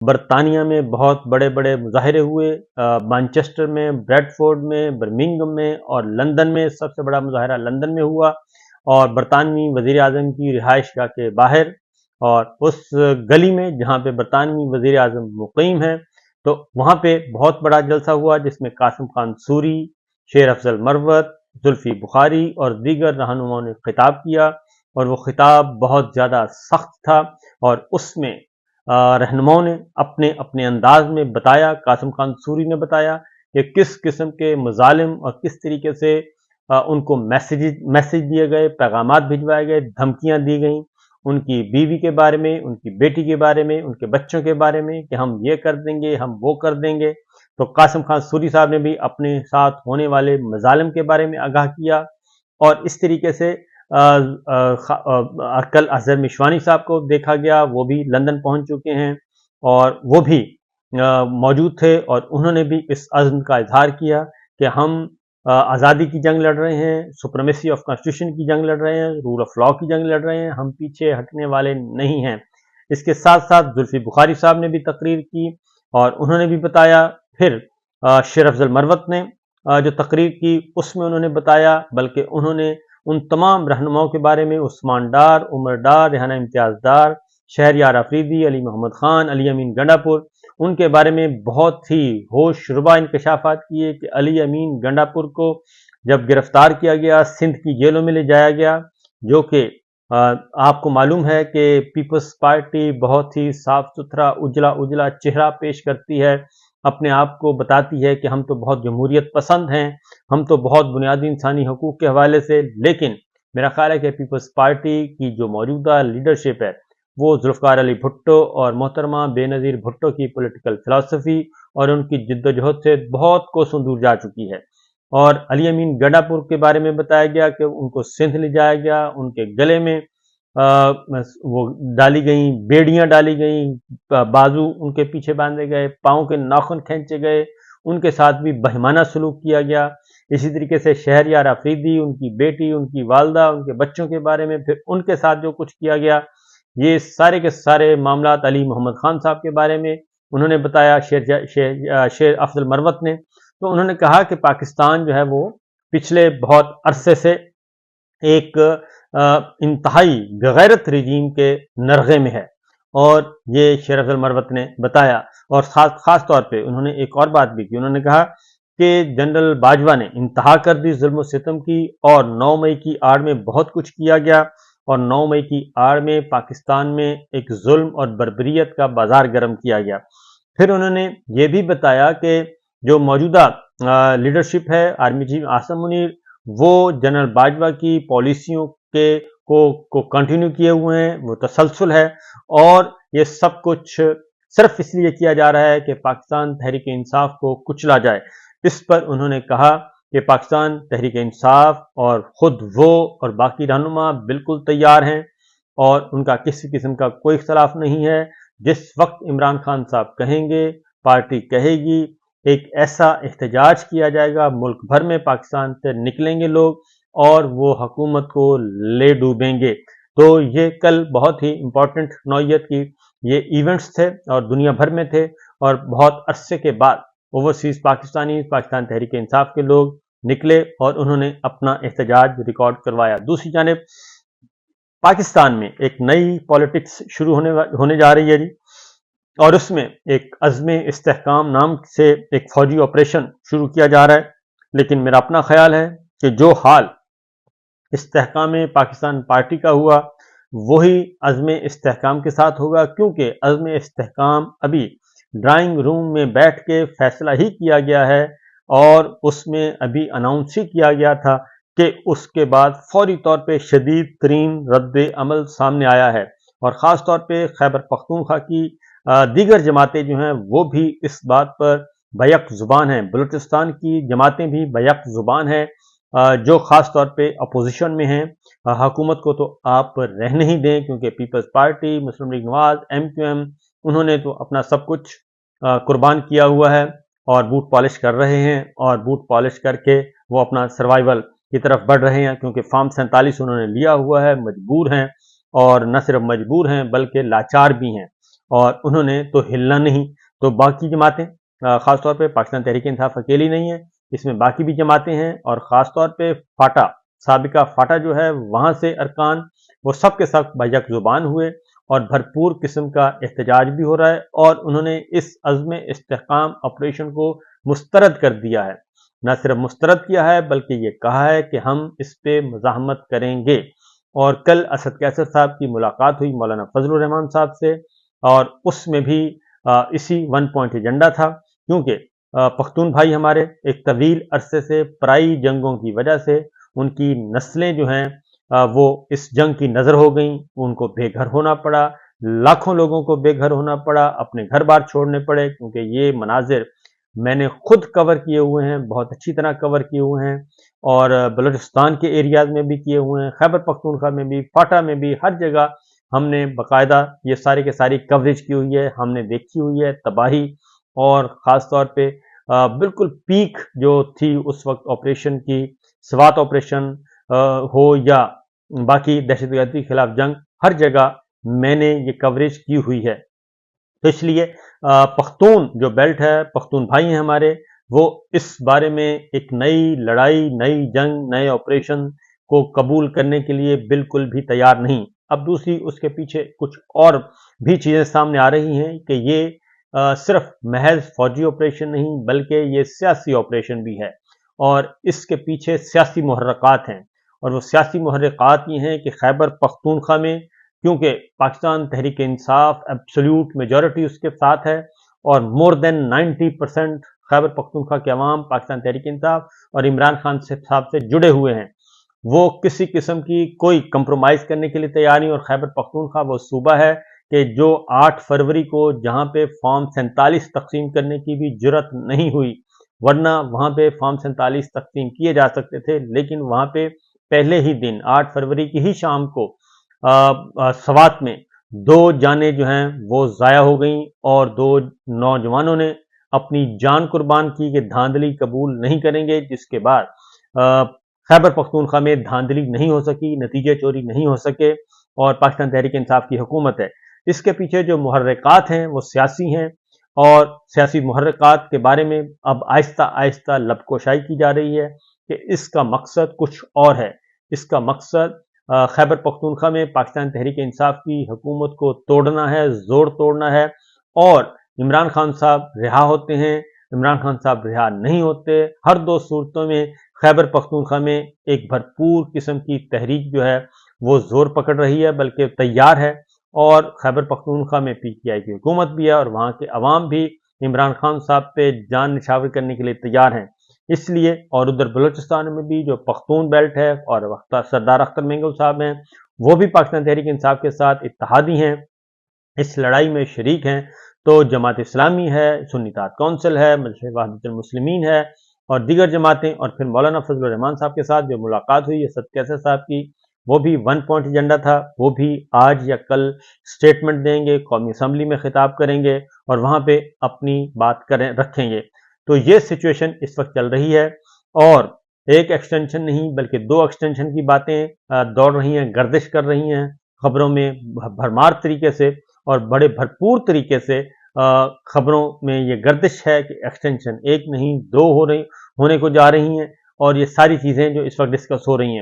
برطانیہ میں بہت بڑے بڑے مظاہرے ہوئے، مانچسٹر میں، بریڈفورڈ میں، برمنگھم میں اور لندن میں سب سے بڑا مظاہرہ لندن میں ہوا، اور برطانوی وزیر اعظم کی رہائش گاہ کے باہر اور اس گلی میں جہاں پہ برطانوی وزیر اعظم مقیم ہے، تو وہاں پہ بہت بڑا جلسہ ہوا جس میں قاسم خان سوری، شیر افضل مروت، زلفی بخاری اور دیگر رہنماؤں نے خطاب کیا، اور وہ خطاب بہت زیادہ سخت تھا، اور اس میں رہنماؤں نے اپنے اپنے انداز میں بتایا، قاسم خان سوری نے بتایا کہ کس قسم کے مظالم اور کس طریقے سے ان کو میسج دیے گئے، پیغامات بھجوائے گئے، دھمکیاں دی گئیں ان کی بیوی کے بارے میں، ان کی بیٹی کے بارے میں، ان کے بچوں کے بارے میں کہ ہم یہ کر دیں گے، ہم وہ کر دیں گے۔ تو قاسم خان سوری صاحب نے بھی اپنے ساتھ ہونے والے مظالم کے بارے میں آگاہ کیا، اور اس طریقے سے کل اظہر مشوانی صاحب کو دیکھا گیا، وہ بھی لندن پہنچ چکے ہیں اور وہ بھی موجود تھے، اور انہوں نے بھی اس عزم کا اظہار کیا کہ ہم آزادی کی جنگ لڑ رہے ہیں، سپریمیسی آف کانسٹیٹیوشن کی جنگ لڑ رہے ہیں، رول آف لا کی جنگ لڑ رہے ہیں، ہم پیچھے ہٹنے والے نہیں ہیں۔ اس کے ساتھ ساتھ زلفی بخاری صاحب نے بھی تقریر کی، اور انہوں نے بھی بتایا، پھر شیر افضل مروت نے جو تقریر کی اس میں انہوں نے بتایا، بلکہ انہوں نے ان تمام رہنماؤں کے بارے میں، عثمان ڈار، عمر ڈار، ریحانہ امتیاز ڈار، شہریار آفریدی، علی محمد خان، علی امین گنڈا پور، ان کے بارے میں بہت ہی ہوش ربا انکشافات کیے کہ علی امین گنڈا پور کو جب گرفتار کیا گیا، سندھ کی جیلوں میں لے جایا گیا، جو کہ آپ کو معلوم ہے کہ پیپلز پارٹی بہت ہی صاف ستھرا اجلا چہرہ پیش کرتی ہے، اپنے آپ کو بتاتی ہے کہ ہم تو بہت جمہوریت پسند ہیں، ہم تو بہت بنیادی انسانی حقوق کے حوالے سے، لیکن میرا خیال ہے کہ پیپلز پارٹی کی جو موجودہ لیڈرشپ ہے وہ ذوالفقار علی بھٹو اور محترمہ بے نظیر بھٹو کی پولیٹیکل فلسفی اور ان کی جد و جہد سے بہت کوسوں دور جا چکی ہے۔ اور علی امین گنڈا پور کے بارے میں بتایا گیا کہ ان کو سندھ لے جایا گیا، ان کے گلے میں وہ ڈالی گئیں بیڑیاں، ڈالی گئیں، بازو ان کے پیچھے باندھے گئے، پاؤں کے ناخن کھینچے گئے، ان کے ساتھ بھی بہیمانہ سلوک کیا گیا۔ اسی طریقے سے شہریار آفریدی، ان کی بیٹی، ان کی والدہ، ان کے بچوں کے بارے میں پھر ان کے ساتھ جو کچھ کیا گیا، یہ سارے کے سارے معاملات علی محمد خان صاحب کے بارے میں انہوں نے بتایا، شیر افضل مروت نے۔ تو انہوں نے کہا کہ پاکستان جو ہے وہ پچھلے بہت عرصے سے ایک انتہائی بغیرت رجیم کے نرغے میں ہے، اور یہ شیر افضل مروت نے بتایا۔ اور خاص طور پہ انہوں نے ایک اور بات بھی کی، انہوں نے کہا کہ جنرل باجوہ نے انتہا کر دی ظلم و ستم کی، اور 9 مئی کی آڑ میں بہت کچھ کیا گیا، اور 9 مئی کی آڑ میں پاکستان میں ایک ظلم اور بربریت کا بازار گرم کیا گیا۔ پھر انہوں نے یہ بھی بتایا کہ جو موجودہ لیڈرشپ ہے، آرمی چیف عاصم منیر، وہ جنرل باجوہ کی پالیسیوں کو کنٹینیو کیے ہوئے ہیں، وہ تسلسل ہے، اور یہ سب کچھ صرف اس لیے کیا جا رہا ہے کہ پاکستان تحریک انصاف کو کچلا جائے۔ اس پر انہوں نے کہا کہ پاکستان تحریک انصاف اور خود وہ اور باقی رہنما بالکل تیار ہیں، اور ان کا کسی قسم کا کوئی اختلاف نہیں ہے۔ جس وقت عمران خان صاحب کہیں گے، پارٹی کہے گی، ایک ایسا احتجاج کیا جائے گا، ملک بھر میں پاکستان سے نکلیں گے لوگ اور وہ حکومت کو لے ڈوبیں گے۔ تو یہ کل بہت ہی امپورٹنٹ نوعیت کی یہ ایونٹس تھے اور دنیا بھر میں تھے، اور بہت عرصے کے بعد اوورسیز پاکستان تحریک انصاف کے لوگ نکلے اور انہوں نے اپنا احتجاج ریکارڈ کروایا۔ دوسری جانب پاکستان میں ایک نئی پالیٹکس شروع ہونے جا رہی ہے جی، اور اس میں ایک عزم استحکام نام سے ایک فوجی آپریشن شروع کیا جا رہا ہے، لیکن میرا اپنا خیال ہے کہ جو حال استحکام پاکستان پارٹی کا ہوا وہی عزم استحکام کے ساتھ ہوگا، کیونکہ عزم استحکام ابھی ڈرائنگ روم میں بیٹھ کے فیصلہ ہی کیا گیا ہے، اور اس میں ابھی اناؤنس ہی کیا گیا تھا کہ اس کے بعد فوری طور پہ شدید ترین رد عمل سامنے آیا ہے، اور خاص طور پہ خیبر پختونخوا کی دیگر جماعتیں جو ہیں وہ بھی اس بات پر بیک زبان ہیں، بلوچستان کی جماعتیں بھی بیک زبان ہیں، جو خاص طور پہ اپوزیشن میں ہیں۔ حکومت کو تو آپ رہنے ہی دیں، کیونکہ پیپلز پارٹی، مسلم لیگ نواز، MQM، انہوں نے تو اپنا سب کچھ قربان کیا ہوا ہے اور بوٹ پالش کر رہے ہیں، اور بوٹ پالش کر کے وہ اپنا سروائیول کی طرف بڑھ رہے ہیں، کیونکہ فارم 47 انہوں نے لیا ہوا ہے، مجبور ہیں، اور نہ صرف مجبور ہیں بلکہ لاچار بھی ہیں۔ اور انہوں نے تو ہلنا نہیں. تو باقی جماعتیں خاص طور پہ پاکستان تحریک انصاف اکیلی نہیں ہے، اس میں باقی بھی جماعتیں ہیں، اور خاص طور پہ فاٹا، سابقہ فاٹا جو ہے وہاں سے ارکان وہ سب کے سب بیک زبان ہوئے اور بھرپور قسم کا احتجاج بھی ہو رہا ہے، اور انہوں نے اس عزم استحکام آپریشن کو مسترد کر دیا ہے. نہ صرف مسترد کیا ہے بلکہ یہ کہا ہے کہ ہم اس پہ مزاحمت کریں گے. اور کل اسد کیسر صاحب کی ملاقات ہوئی مولانا فضل الرحمان صاحب سے، اور اس میں بھی اسی 1 پوائنٹ ایجنڈا تھا، کیونکہ پختون بھائی ہمارے ایک طویل عرصے سے پرائی جنگوں کی وجہ سے ان کی نسلیں جو ہیں وہ اس جنگ کی نظر ہو گئیں، ان کو بے گھر ہونا پڑا، لاکھوں لوگوں کو بے گھر ہونا پڑا، اپنے گھر بار چھوڑنے پڑے، کیونکہ یہ مناظر میں نے خود کور کیے ہوئے ہیں، بہت اچھی طرح کور کیے ہوئے ہیں، اور بلوچستان کے ایریاز میں بھی کیے ہوئے ہیں، خیبر پختونخوا میں بھی، فاٹا میں بھی، ہر جگہ ہم نے باقاعدہ یہ ساری کے ساری کوریج کی ہوئی ہے، ہم نے دیکھی ہوئی ہے تباہی. اور خاص طور پہ بالکل پیک جو تھی اس وقت آپریشن کی، سوات آپریشن ہو یا باقی دہشت گردی کے خلاف جنگ، ہر جگہ میں نے یہ کوریج کی ہوئی ہے. تو اس لیے پختون جو بیلٹ ہے، پختون بھائی ہیں ہمارے، وہ اس بارے میں ایک نئی لڑائی، نئی جنگ، نئے آپریشن کو قبول کرنے کے لیے بالکل بھی تیار نہیں. اب دوسری اس کے پیچھے کچھ اور بھی چیزیں سامنے آ رہی ہیں کہ یہ صرف محض فوجی آپریشن نہیں بلکہ یہ سیاسی آپریشن بھی ہے، اور اس کے پیچھے سیاسی محرکات ہیں. اور وہ سیاسی محرکات یہ ہیں کہ خیبر پختونخوا میں، کیونکہ پاکستان تحریک انصاف ایبسلیوٹ میجورٹی اس کے ساتھ ہے، اور مور دین 90% خیبر پختونخوا کے عوام پاکستان تحریک انصاف اور عمران خان صاحب سے جڑے ہوئے ہیں، وہ کسی قسم کی کوئی کمپرومائز کرنے کے لیے تیار نہیں. اور خیبر پختونخوا وہ صوبہ ہے کہ جو 8 فروری کو جہاں پہ فارم 47 تقسیم کرنے کی بھی جرت نہیں ہوئی، ورنہ وہاں پہ فارم 47 تقسیم کیے جا سکتے تھے، لیکن وہاں پہ پہلے ہی دن 8 فروری کی ہی شام کو سوات میں 2 جانیں جو ہیں وہ ضائع ہو گئیں، اور 2 نوجوانوں نے اپنی جان قربان کی کہ دھاندلی قبول نہیں کریں گے، جس کے بعد خیبر پختونخوا میں دھاندلی نہیں ہو سکی، نتیجے چوری نہیں ہو سکے، اور پاکستان تحریک انصاف کی حکومت ہے. اس کے پیچھے جو محرکات ہیں وہ سیاسی ہیں، اور سیاسی محرکات کے بارے میں اب آہستہ آہستہ لبکوشائی کی جا رہی ہے کہ اس کا مقصد کچھ اور ہے. اس کا مقصد خیبر پختونخوا میں پاکستان تحریک انصاف کی حکومت کو توڑنا ہے، زوڑ توڑنا ہے، اور عمران خان صاحب رہا ہوتے ہیں، عمران خان صاحب رہا نہیں ہوتے، ہر 2 صورتوں میں خیبر پختونخوا میں ایک بھرپور قسم کی تحریک جو ہے وہ زور پکڑ رہی ہے، بلکہ تیار ہے. اور خیبر پختونخوا میں پی ٹی آئی کی حکومت بھی ہے، اور وہاں کے عوام بھی عمران خان صاحب پہ جان نچھاور کرنے کے لیے تیار ہیں. اس لیے، اور ادھر بلوچستان میں بھی جو پختون بیلٹ ہے، اور سردار اختر مینگل صاحب ہیں، وہ بھی پاکستان تحریک انصاف کے ساتھ اتحادی ہیں، اس لڑائی میں شریک ہیں. تو جماعت اسلامی ہے، سنی اتحاد کونسل ہے، مجلس وحدت المسلمین ہے، اور دیگر جماعتیں، اور پھر مولانا فضل الرحمان صاحب کے ساتھ جو ملاقات ہوئی اسد کیسر صاحب کی، وہ بھی 1 پوائنٹ ایجنڈا تھا. وہ بھی آج یا کل سٹیٹمنٹ دیں گے، قومی اسمبلی میں خطاب کریں گے، اور وہاں پہ اپنی بات رکھیں گے. تو یہ سچویشن اس وقت چل رہی ہے، اور ایک ایکسٹینشن نہیں بلکہ 2 ایکسٹینشن کی باتیں دوڑ رہی ہیں، گردش کر رہی ہیں خبروں میں بھرمار طریقے سے، اور بڑے بھرپور طریقے سے خبروں میں یہ گردش ہے کہ ایکسٹینشن 1 نہیں 2 ہونے کو جا رہی ہیں، اور یہ ساری چیزیں جو اس وقت ڈسکس ہو رہی ہیں